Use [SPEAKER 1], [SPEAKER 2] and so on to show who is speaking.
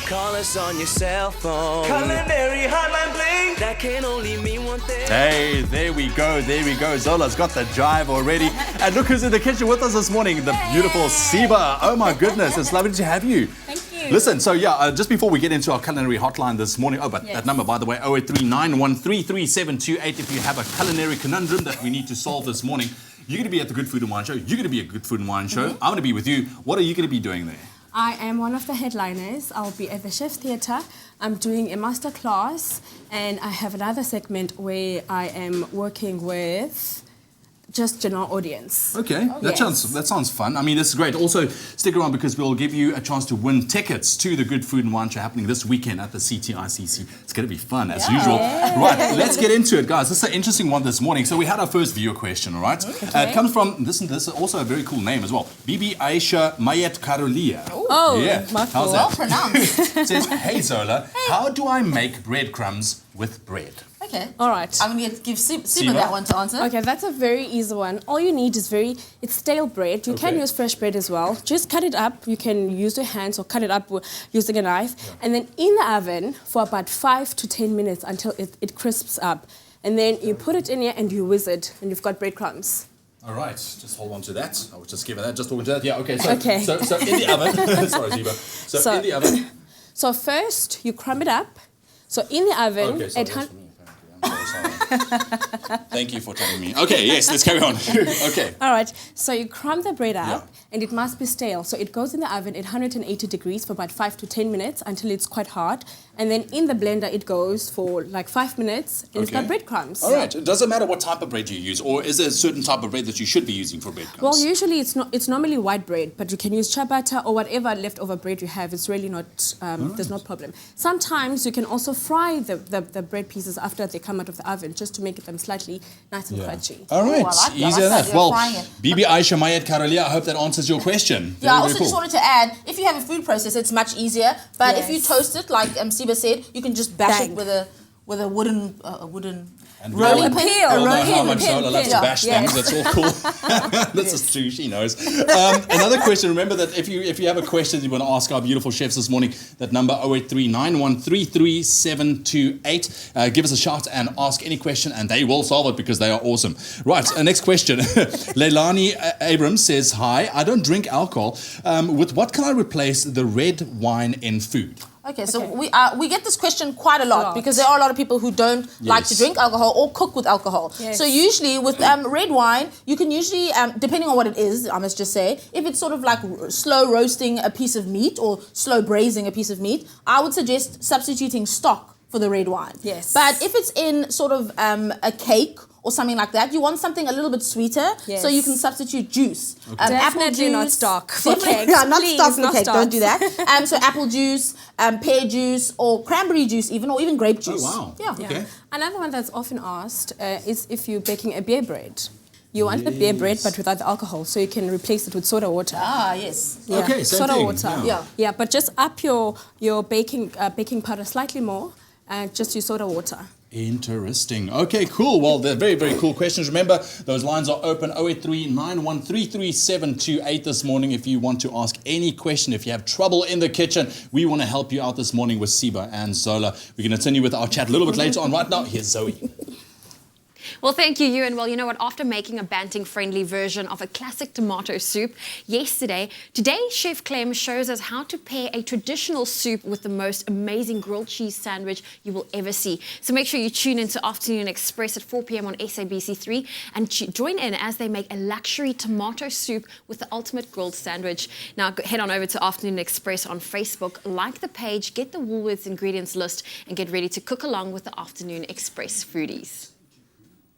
[SPEAKER 1] Call us on your cell phone. Culinary Hotline bling. That can only mean one thing.
[SPEAKER 2] Hey, there we go. Zola's got the drive already. And look who's in the kitchen with us this morning, the beautiful Siba. Oh my goodness, it's lovely to have you.
[SPEAKER 3] Thank you.
[SPEAKER 2] Listen, so just before we get into our culinary hotline this morning, that number, by the way, 0839133728, if you have a culinary conundrum that we need to solve this morning. You're going to be at the Good Food and Wine Show. You're going to be at Good Food and Wine Show. I'm going to be with you. What are you going to be doing there?
[SPEAKER 3] I am one of the headliners. I'll be at the Chef Theatre. I'm doing a master class, and I have another segment where I am working with just general audience.
[SPEAKER 2] Okay, that sounds fun. I mean, this is great. Also, stick around because we'll give you a chance to win tickets to the Good Food and Wine Show happening this weekend at the CTICC. It's going to be fun as usual. Right, let's get into it, guys. This is an interesting one this morning. So we had our first viewer question, all right? It comes from, this is also a very cool name as well, Bibi Aisha Mayet Karulia.
[SPEAKER 3] Oh,
[SPEAKER 2] yeah.
[SPEAKER 3] How's
[SPEAKER 2] that?
[SPEAKER 4] Well pronounced.
[SPEAKER 2] It says, hey Zola, how do I make breadcrumbs with bread?
[SPEAKER 4] Okay.
[SPEAKER 3] All right.
[SPEAKER 4] I'm going to give Siba that one to answer.
[SPEAKER 3] Okay, that's a very easy one. All you need is it's stale bread. You can use fresh bread as well. Just cut it up. You can use your hands or cut it up using a knife. Yeah. And then in the oven for about 5 to 10 minutes until it crisps up. And then you put it in here and you whiz it and you've got breadcrumbs.
[SPEAKER 2] All right, just hold on to that. I was just giving that, just talking to that. Yeah, okay. So in the oven, sorry, Siba. So in the oven.
[SPEAKER 3] So first you crumb it up. So in the oven,
[SPEAKER 2] Thank you for telling me. Okay, yes, let's carry on. Okay.
[SPEAKER 3] All right, so you crumb the bread up and it must be stale. So it goes in the oven at 180 degrees for about 5 to 10 minutes until it's quite hard. And then in the blender, it goes for like 5 minutes and it's got breadcrumbs.
[SPEAKER 2] All right, it doesn't matter what type of bread you use, or is there a certain type of bread that you should be using for breadcrumbs?
[SPEAKER 3] Well, usually it's normally white bread, but you can use ciabatta or whatever leftover bread you have. It's really not, there's no problem. Sometimes you can also fry the bread pieces after they come out of the oven, just to make them slightly nice and crunchy.
[SPEAKER 2] All right, easy enough. Well, Bibi
[SPEAKER 4] Okay.
[SPEAKER 2] Aisha Mayet Karolia, I hope that answers your question.
[SPEAKER 4] Yeah, I also just wanted to add, if you have a food processor, it's much easier. But if you toast it, like Siba said, you can just bash it with a wooden rolling pin.
[SPEAKER 2] I don't know how much Zola loves to bash things. That's all cool. This is true. She knows. Another question. Remember that if you have a question you want to ask our beautiful chefs this morning, that number 0839133728. Give us a shout and ask any question, and they will solve it because they are awesome. Right. Next question. Leilani Abrams says, "Hi. I don't drink alcohol. With what can I replace the red wine in food?"
[SPEAKER 4] Okay, so we get this question quite a lot because there are a lot of people who don't like to drink alcohol or cook with alcohol. Yes. So usually with red wine, you can usually, depending on what it is, I must just say, if it's sort of like slow roasting a piece of meat or slow braising a piece of meat, I would suggest substituting stock for the red wine.
[SPEAKER 3] Yes.
[SPEAKER 4] But if it's in sort of a cake or something like that, you want something a little bit sweeter, so you can substitute juice.
[SPEAKER 3] Definitely
[SPEAKER 4] apple juice,
[SPEAKER 3] not stock for cakes.
[SPEAKER 4] not
[SPEAKER 3] Please,
[SPEAKER 4] stock for
[SPEAKER 3] not
[SPEAKER 4] cake,
[SPEAKER 3] stock.
[SPEAKER 4] don't do that. So apple juice, pear juice, or cranberry juice even, or even grape juice.
[SPEAKER 2] Oh, wow.
[SPEAKER 4] Yeah.
[SPEAKER 2] Okay.
[SPEAKER 3] Another one that's often asked is if you're baking a beer bread. You want the beer bread, but without the alcohol, so you can replace it with soda water.
[SPEAKER 4] Ah, yes.
[SPEAKER 3] Yeah.
[SPEAKER 2] Okay, same
[SPEAKER 3] soda
[SPEAKER 2] thing.
[SPEAKER 3] water. Yeah, but just up your baking powder slightly more, and just use soda water.
[SPEAKER 2] Interesting. Okay, cool. Well, they're very, very cool questions. Remember, those lines are open 0839133728 this morning if you want to ask any question. If you have trouble in the kitchen, we want to help you out this morning with Siba and Zola. We're going to continue with our chat a little bit later on. Right now, here's Zoe.
[SPEAKER 5] Well, thank you, Ewan. Well, you know what? After making a banting-friendly version of a classic tomato soup yesterday, today Chef Clem shows us how to pair a traditional soup with the most amazing grilled cheese sandwich you will ever see. So make sure you tune into Afternoon Express at 4 p.m. on SABC3 and join in as they make a luxury tomato soup with the ultimate grilled sandwich. Now, head on over to Afternoon Express on Facebook, like the page, get the Woolworths ingredients list, and get ready to cook along with the Afternoon Express foodies.